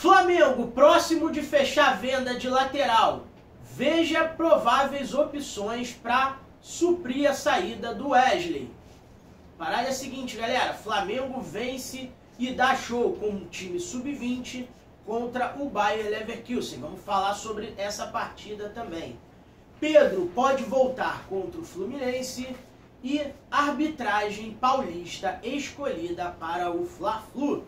Flamengo, próximo de fechar a venda de lateral. Veja prováveis opções para suprir a saída do Wesley. Parada é a seguinte, galera. Flamengo vence e dá show com um time sub-20 contra o Bayer Leverkusen. Vamos falar sobre essa partida também. Pedro pode voltar contra o Fluminense e arbitragem paulista escolhida para o Fla-Flu.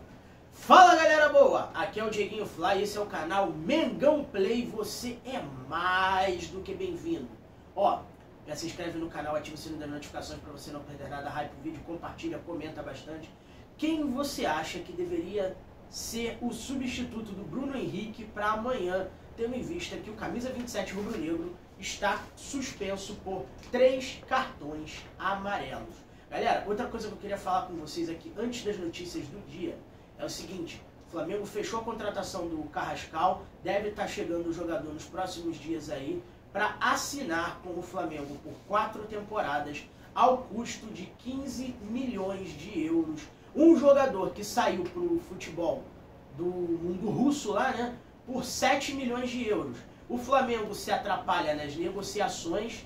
Fala, galera boa, aqui é o Dieguinho Fly, esse é o canal Mengão Play, você é mais do que bem-vindo. Ó, já se inscreve no canal, ativa o sininho das notificações para você não perder nada, hype o vídeo, compartilha, comenta bastante. Quem você acha que deveria ser o substituto do Bruno Henrique para amanhã, tendo em vista que o camisa 27 rubro-negro está suspenso por 3 cartões amarelos. Galera, outra coisa que eu queria falar com vocês aqui antes das notícias do dia é o seguinte: o Flamengo fechou a contratação do Carrascal, deve estar chegando o jogador nos próximos dias aí para assinar com o Flamengo por 4 temporadas ao custo de 15 milhões de euros. Um jogador que saiu para o futebol do mundo russo lá, né, por 7 milhões de euros. O Flamengo se atrapalha nas negociações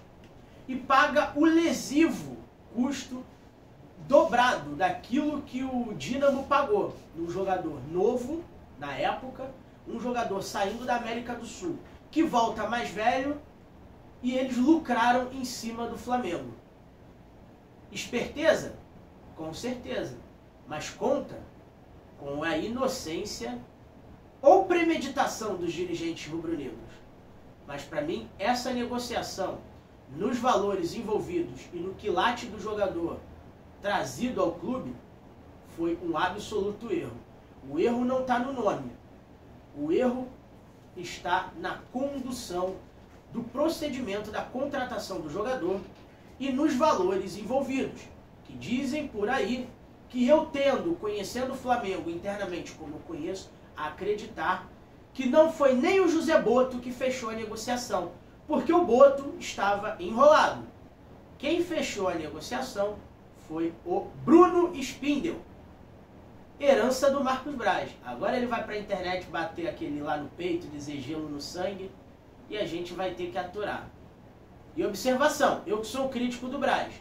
e paga o lesivo custo dobrado daquilo que o Dínamo pagou. Um jogador novo, na época, um jogador saindo da América do Sul, que volta mais velho, e eles lucraram em cima do Flamengo. Esperteza? Com certeza. Mas conta com a inocência ou premeditação dos dirigentes rubro-negros. Mas para mim, essa negociação, nos valores envolvidos e no quilate do jogador trazido ao clube, foi um absoluto erro. O erro não está no nome. O erro está na condução do procedimento da contratação do jogador e nos valores envolvidos, que dizem por aí que eu conhecendo o Flamengo internamente como eu conheço, acreditar que não foi nem o José Boto que fechou a negociação, porque o Boto estava enrolado. Quem fechou a negociação foi o Bruno Spindel, herança do Marcos Braz. Agora ele vai para a internet bater aquele lá no peito, dizer gelo no sangue, e a gente vai ter que aturar. E observação, eu que sou o crítico do Braz,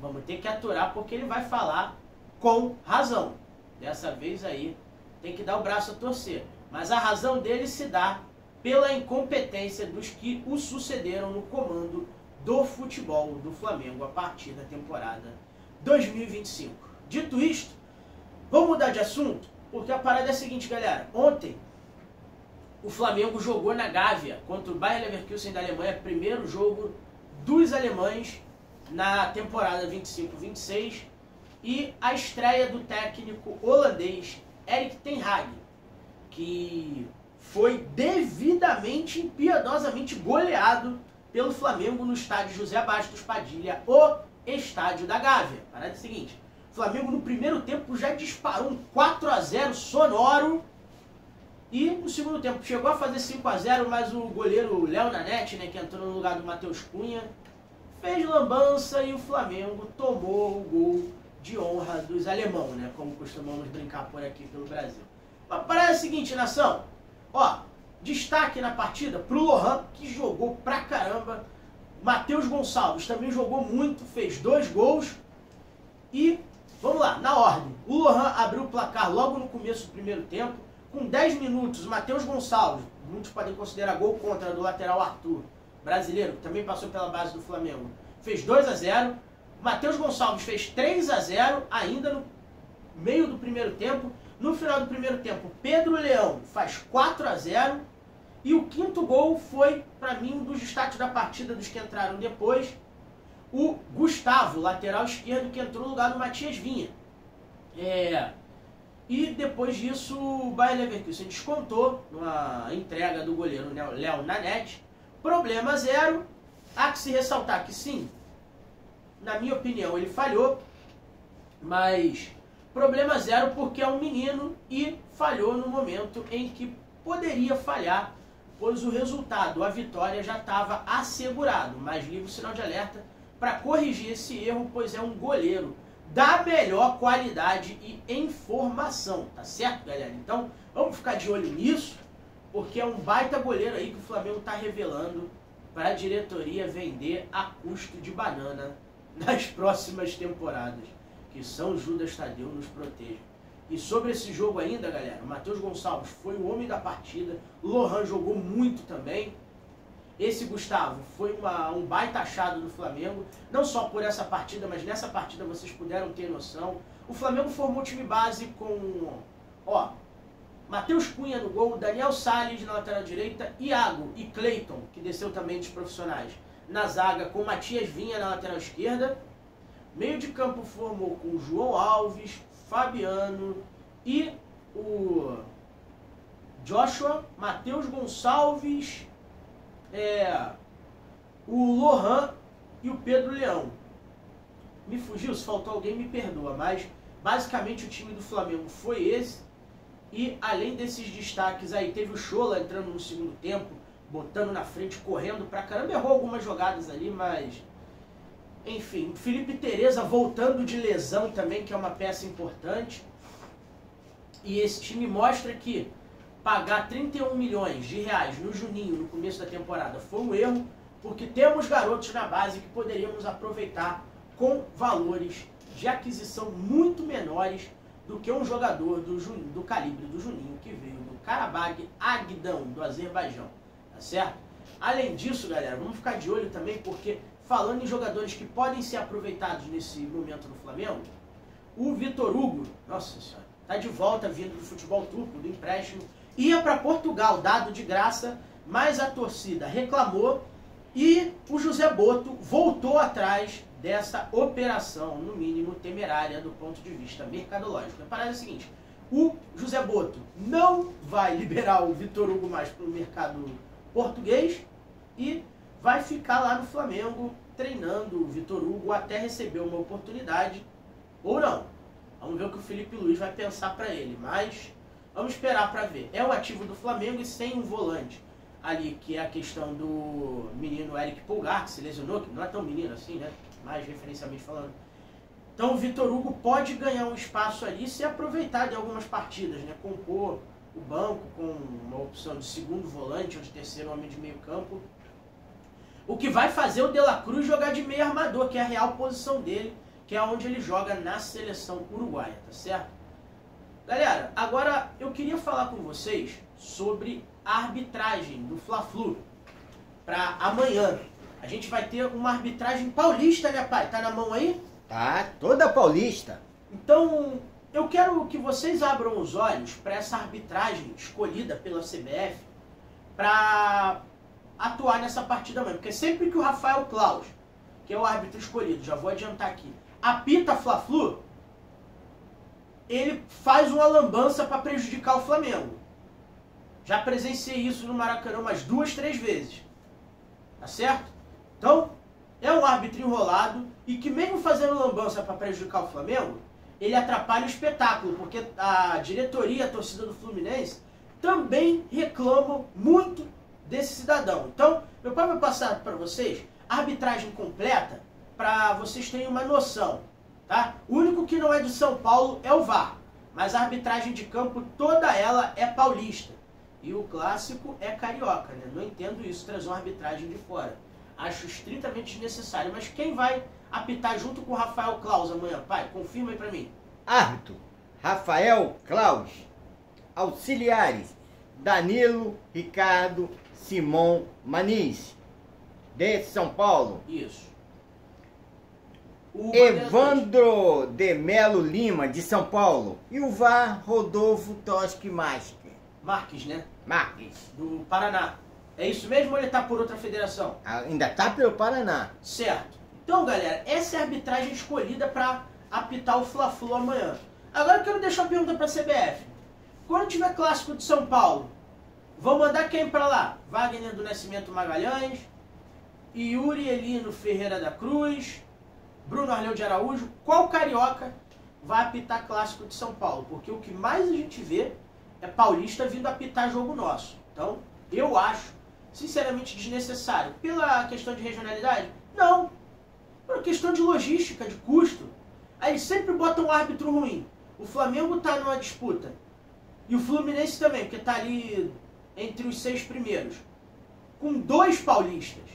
vamos ter que aturar porque ele vai falar com razão. Dessa vez aí tem que dar o braço a torcer. Mas a razão dele se dá pela incompetência dos que o sucederam no comando do futebol do Flamengo a partir da temporada 2025. Dito isto, vamos mudar de assunto, porque a parada é a seguinte, galera. Ontem, o Flamengo jogou na Gávea contra o Bayer Leverkusen da Alemanha, primeiro jogo dos alemães na temporada 25-26, e a estreia do técnico holandês Erik ten Hag, que foi devidamente, impiedosamente goleado pelo Flamengo no estádio José Bastos Padilha, o estádio da Gávea. Parada é a seguinte: o Flamengo no primeiro tempo já disparou um 4-0 sonoro, e no segundo tempo chegou a fazer 5-0, mas o goleiro Léo Nanete, né, que entrou no lugar do Matheus Cunha, fez lambança e o Flamengo tomou o gol de honra dos alemão, né, como costumamos brincar por aqui pelo Brasil. A parada é a seguinte, nação. Ó, destaque na partida pro Lohan, que jogou pra caramba. Matheus Gonçalves também jogou muito, fez 2 gols. E, vamos lá, na ordem. O Lohan abriu o placar logo no começo do primeiro tempo. Com 10 minutos, o Matheus Gonçalves, muitos podem considerar gol contra do lateral Arthur, brasileiro, que também passou pela base do Flamengo, fez 2-0. Matheus Gonçalves fez 3-0 ainda no meio do primeiro tempo. No final do primeiro tempo, Pedro Leão faz 4-0. E o quinto gol foi, para mim, um dos destaques da partida dos que entraram depois. O Gustavo, lateral esquerdo, que entrou no lugar do Matias Vinha. E depois disso, o Bayer Leverkusen descontou na entrega do goleiro Léo Nanete. Problema zero. Há que se ressaltar que sim, na minha opinião, ele falhou, mas problema zero porque é um menino e falhou no momento em que poderia falhar, pois o resultado, a vitória, já estava assegurado. Mas liga o sinal de alerta para corrigir esse erro, pois é um goleiro da melhor qualidade e informação, tá certo, galera? Então, vamos ficar de olho nisso, porque é um baita goleiro aí que o Flamengo tá revelando para a diretoria vender a custo de banana nas próximas temporadas. Que São Judas Tadeu nos proteja. E sobre esse jogo ainda, galera, o Matheus Gonçalves foi o homem da partida, o Lohan jogou muito também. Esse Gustavo foi um baita achado do Flamengo, não só por essa partida, mas nessa partida vocês puderam ter noção. O Flamengo formou um time base com, Matheus Cunha no gol, Daniel Salles na lateral direita, Iago e Cleiton, que desceu também dos profissionais, na zaga, com Matias Vinha na lateral esquerda. Meio de campo formou com João Alves, Fabiano e o Joshua, Matheus Gonçalves, o Lohan e o Pedro Leão. Me fugiu, se faltou alguém me perdoa, mas basicamente o time do Flamengo foi esse. E além desses destaques aí, teve o Chola entrando no segundo tempo, botando na frente, correndo pra caramba, errou algumas jogadas ali, mas enfim, Felipe Tereza voltando de lesão também, que é uma peça importante. E esse time mostra que pagar 31 milhões de reais no Juninho no começo da temporada foi um erro, porque temos garotos na base que poderíamos aproveitar com valores de aquisição muito menores do que um jogador do calibre do Juninho, que veio do Karabag Agdão, do Azerbaijão, tá certo? Além disso, galera, vamos ficar de olho também, porque falando em jogadores que podem ser aproveitados nesse momento no Flamengo, o Vitor Hugo, nossa senhora, tá de volta vindo do futebol turco, do empréstimo, ia para Portugal, dado de graça, mas a torcida reclamou e o José Boto voltou atrás dessa operação, no mínimo temerária do ponto de vista mercadológico. A parada é a seguinte, o José Boto não vai liberar o Vitor Hugo mais para o mercado português e vai ficar lá no Flamengo treinando o Vitor Hugo até receber uma oportunidade ou não. Vamos ver o que o Felipe Luiz vai pensar para ele, mas vamos esperar para ver. É o ativo do Flamengo e sem um volante ali, que é a questão do menino Eric Pulgar, que se lesionou, que não é tão menino assim, né? Mais referencialmente falando. Então o Vitor Hugo pode ganhar um espaço ali e se aproveitar de algumas partidas, né? Compor o banco com uma opção de segundo volante ou de terceiro homem de meio campo. O que vai fazer o De La Cruz jogar de meio armador, que é a real posição dele, que é onde ele joga na seleção uruguaia, tá certo? Galera, agora eu queria falar com vocês sobre a arbitragem do Fla-Flu para amanhã. A gente vai ter uma arbitragem paulista, né, pai? Tá na mão aí? Tá, toda paulista. Então, eu quero que vocês abram os olhos para essa arbitragem escolhida pela CBF para atuar nessa partida amanhã. Porque sempre que o Rafael Claus, que é o árbitro escolhido, já vou adiantar aqui, apita Fla-Flu, ele faz uma lambança para prejudicar o Flamengo. Já presenciei isso no Maracanã umas 2, 3 vezes. Tá certo? Então, é um árbitro enrolado e que mesmo fazendo lambança para prejudicar o Flamengo, ele atrapalha o espetáculo, porque a diretoria, a torcida do Fluminense, também reclamam muito desse cidadão. Então, meu pai vai passar para vocês a arbitragem completa para vocês terem uma noção. Tá? O único que não é de São Paulo é o VAR, mas a arbitragem de campo toda ela é paulista. E o clássico é carioca, né? Não entendo isso, trazer uma arbitragem de fora. Acho estritamente desnecessário. Mas quem vai apitar junto com o Rafael Claus amanhã? Pai, confirma aí pra mim. Árbitro, Rafael Claus. Auxiliares, Danilo, Ricardo, Simão Maniz, de São Paulo. Isso. Evandro de Melo Lima, de São Paulo. E o VAR, Rodolfo Toschi Marques, né? Marques. Do Paraná. É isso mesmo ou ele tá por outra federação? Ainda tá pelo Paraná. Certo. Então, galera, essa é a arbitragem escolhida para apitar o Fla-Flu amanhã. Agora eu quero deixar uma pergunta para a CBF. Quando tiver clássico de São Paulo, vão mandar quem para lá? Wagner do Nascimento Magalhães, Yuri Elino Ferreira da Cruz, Bruno Arleu de Araújo. Qual carioca vai apitar clássico de São Paulo? Porque o que mais a gente vê é paulista vindo apitar jogo nosso. Então, eu acho, sinceramente, desnecessário. Pela questão de regionalidade? Não. Por questão de logística, de custo. Aí eles sempre botam um árbitro ruim. O Flamengo tá numa disputa. E o Fluminense também, porque tá ali entre os 6 primeiros. Com 2 paulistas.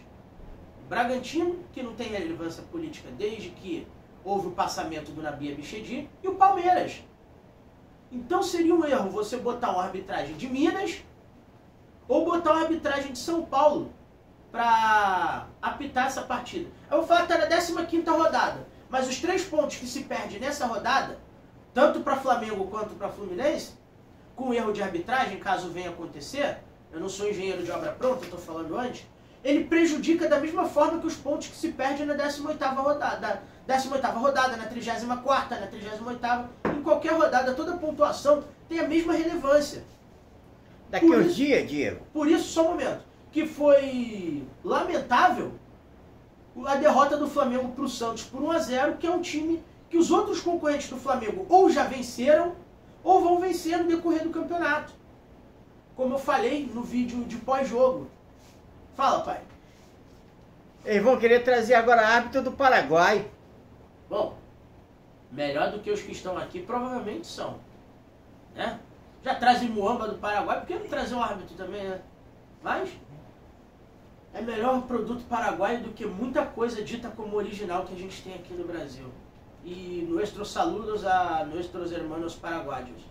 O Bragantino, que não tem relevância política desde que houve o passamento do Nabi Abichedi, e o Palmeiras. Então seria um erro você botar uma arbitragem de Minas ou botar uma arbitragem de São Paulo para apitar essa partida. Eu vou falar que tá na 15ª rodada, mas os 3 pontos que se perdem nessa rodada, tanto para Flamengo quanto para Fluminense, com erro de arbitragem, caso venha acontecer, eu não sou engenheiro de obra pronta, estou falando antes, ele prejudica da mesma forma que os pontos que se perdem na 18ª rodada. 18ª rodada, na 34ª, na 38ª, em qualquer rodada, toda pontuação tem a mesma relevância. Daqui uns dias, Diego. Por isso, só um momento, que foi lamentável a derrota do Flamengo para o Santos por 1-0, que é um time que os outros concorrentes do Flamengo ou já venceram ou vão vencer no decorrer do campeonato. Como eu falei no vídeo de pós-jogo. Fala, pai. Eles vão querer trazer agora árbitro do Paraguai. Bom, melhor do que os que estão aqui provavelmente são. Né? Já trazem Muamba do Paraguai, por que não trazer um árbitro também, né? Mas é melhor produto paraguaio do que muita coisa dita como original que a gente tem aqui no Brasil. E nuestros saludos a nuestros hermanos paraguaios.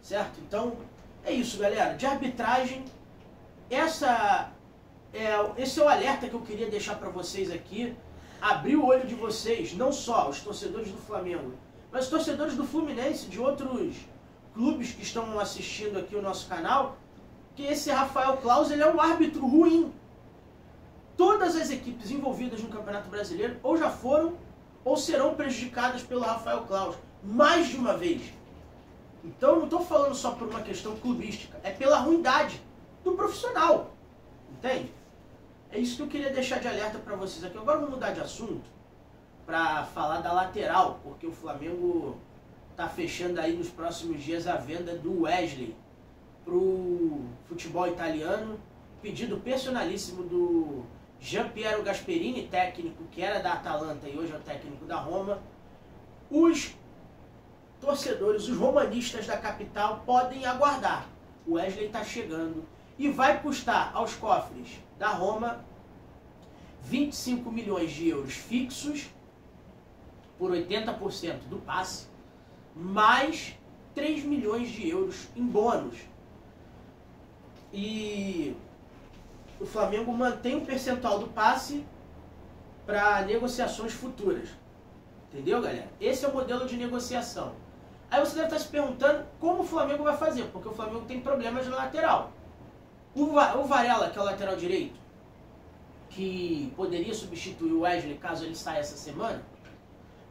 Certo? Então, é isso, galera. De arbitragem, esse é o alerta que eu queria deixar para vocês aqui. Abrir o olho de vocês, não só os torcedores do Flamengo, mas os torcedores do Fluminense, de outros clubes que estão assistindo aqui o nosso canal, que esse Rafael Claus, ele é um árbitro ruim. Todas as equipes envolvidas no Campeonato Brasileiro ou já foram ou serão prejudicadas pelo Rafael Claus, mais de uma vez. Então eu não estou falando só por uma questão clubística, é pela ruindade do profissional, entende? É isso que eu queria deixar de alerta para vocês aqui. Agora vamos mudar de assunto para falar da lateral, porque o Flamengo está fechando aí nos próximos dias a venda do Wesley para o futebol italiano. Pedido personalíssimo do Gianpiero Gasperini, técnico que era da Atalanta e hoje é o técnico da Roma. Os torcedores, os romanistas da capital podem aguardar. O Wesley está chegando e vai custar aos cofres da Roma 25 milhões de euros fixos por 80% do passe, mais 3 milhões de euros em bônus. E o Flamengo mantém um percentual do passe para negociações futuras. Entendeu, galera? Esse é o modelo de negociação. Aí você deve estar se perguntando como o Flamengo vai fazer, porque o Flamengo tem problemas na lateral. O Varela, que é o lateral direito, que poderia substituir o Wesley caso ele saia essa semana,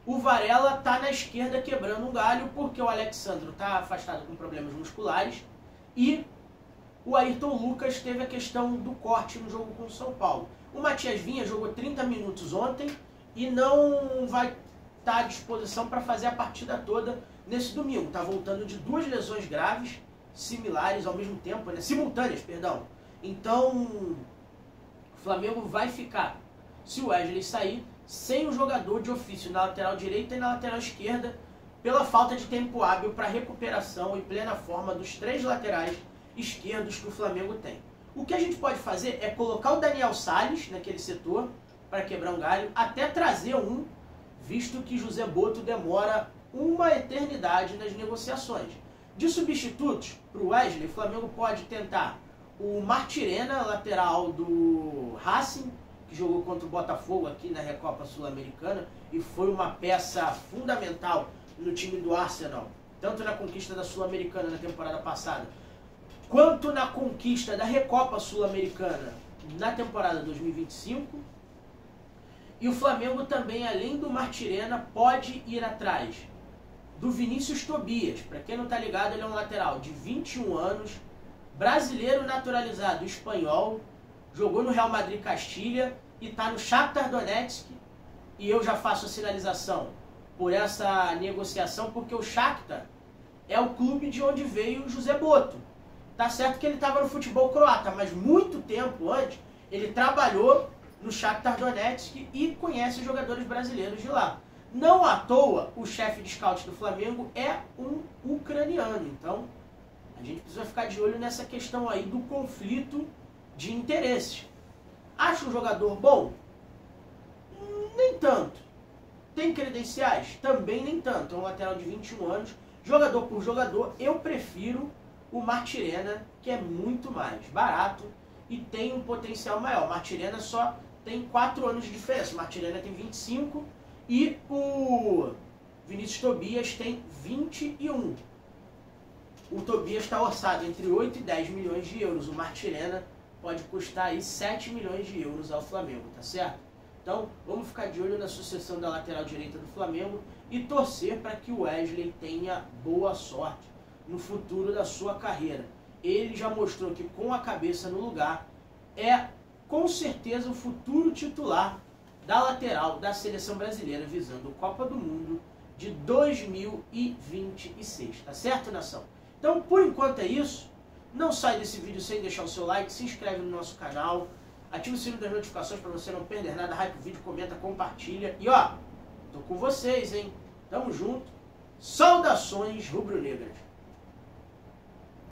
o Varela está na esquerda quebrando um galho porque o Alexandro está afastado com problemas musculares e o Ayrton Lucas teve a questão do corte no jogo com o São Paulo. O Matias Vinha jogou 30 minutos ontem e não vai estar à disposição para fazer a partida toda nesse domingo. Está voltando de 2 lesões graves, similares ao mesmo tempo, né? Simultâneas, perdão. Então, o Flamengo vai ficar, se o Wesley sair, sem um jogador de ofício na lateral direita e na lateral esquerda, pela falta de tempo hábil para recuperação e plena forma dos 3 laterais esquerdos que o Flamengo tem. O que a gente pode fazer é colocar o Daniel Salles naquele setor para quebrar um galho, até trazer um, visto que José Boto demora uma eternidade nas negociações. De substitutos para o Wesley, o Flamengo pode tentar o Martirena, lateral do Racing, que jogou contra o Botafogo aqui na Recopa Sul-Americana e foi uma peça fundamental no time do Arsenal, tanto na conquista da Sul-Americana na temporada passada, quanto na conquista da Recopa Sul-Americana na temporada 2025. E o Flamengo também, além do Martirena, pode ir atrás do Vinícius Tobias. Para quem não está ligado, ele é um lateral de 21 anos, brasileiro naturalizado espanhol, jogou no Real Madrid Castilha e está no Shakhtar Donetsk. E eu já faço a sinalização por essa negociação, porque o Shakhtar é o clube de onde veio o José Boto. Tá certo que ele estava no futebol croata, mas muito tempo antes ele trabalhou no Shakhtar Donetsk e conhece os jogadores brasileiros de lá. Não à toa, o chefe de scout do Flamengo é um ucraniano. Então, a gente precisa ficar de olho nessa questão aí do conflito de interesses. Acha um jogador bom? Nem tanto. Tem credenciais? Também nem tanto. É um lateral de 21 anos. Jogador por jogador, eu prefiro o Martirena, que é muito mais barato e tem um potencial maior. O Martirena só tem 4 anos de diferença. O Martirena tem 25 e o Vinícius Tobias tem 21. O Tobias está orçado entre 8 e 10 milhões de euros. O Martirena pode custar aí 7 milhões de euros ao Flamengo, tá certo? Então, vamos ficar de olho na sucessão da lateral direita do Flamengo e torcer para que o Wesley tenha boa sorte no futuro da sua carreira. Ele já mostrou que com a cabeça no lugar é com certeza o futuro titular da lateral da seleção brasileira visando a Copa do Mundo de 2026, tá certo, nação? Então, por enquanto é isso. Não sai desse vídeo sem deixar o seu like, se inscreve no nosso canal, ativa o sininho das notificações para você não perder nada, hype o vídeo, comenta, compartilha. E ó, tô com vocês, hein? Tamo junto. Saudações rubro-negras.